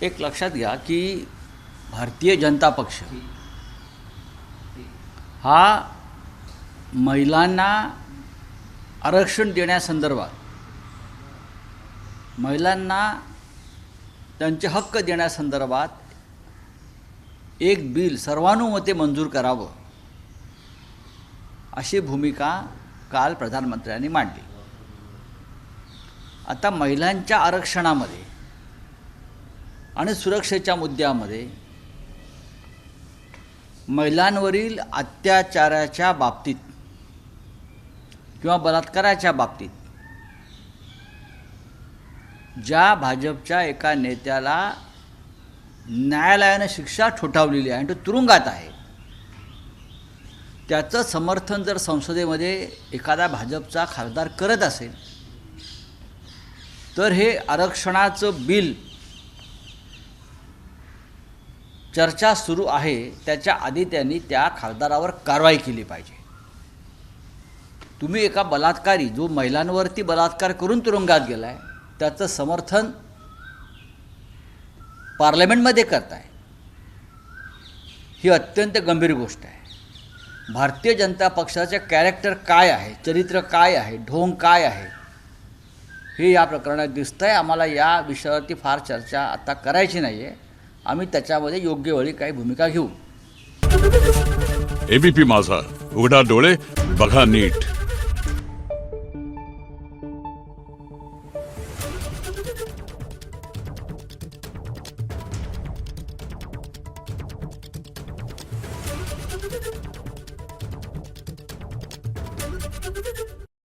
एक लक्षात घ्या की भारतीय जनता पक्ष हा महिलांना आरक्षण देण्यासंदर्भात, महिलांना त्यांचे हक्क देण्यासंदर्भात एक बिल सर्वानुमते मंजूर करावं अशी भूमिका काल प्रधानमंत्र्यांनी मांडली. आता महिलांच्या आरक्षणामध्ये आणि सुरक्षेच्या मुद्द्यामध्ये महिलांवरील अत्याचाराच्या बाबतीत किंवा बलात्काराच्या बाबतीत ज्या भाजपच्या एका नेत्याला न्यायालयाने शिक्षा ठोठावलेली आहे आणि तो तुरुंगात आहे, त्याचं समर्थन जर संसदेमध्ये एखादा भाजपचा खासदार करत असेल तर हे आरक्षणाचं बिल चर्चा सुरू आहे त्याच्या आधी त्यांनी त्या खासदारावर कारवाई केली पाहिजे. तुम्ही एका बलात्कारी जो महिलांवरती बलात्कार करून तुरुंगात गेला आहे त्याचं समर्थन पार्लमेंटमध्ये करताय, ही अत्यंत गंभीर गोष्ट आहे. भारतीय जनता पक्षाचे कॅरेक्टर काय आहे, चरित्र काय आहे, ढोंग काय आहे हे या प्रकरणात दिसतं आहे. आम्हाला या विषयावरती फार चर्चा आता करायची नाही आहे. आम्ही त्याच्यामध्ये योग्य वेळी काही भूमिका घेऊ. एबीपी माझा, उघडा डोळे बघा नीट.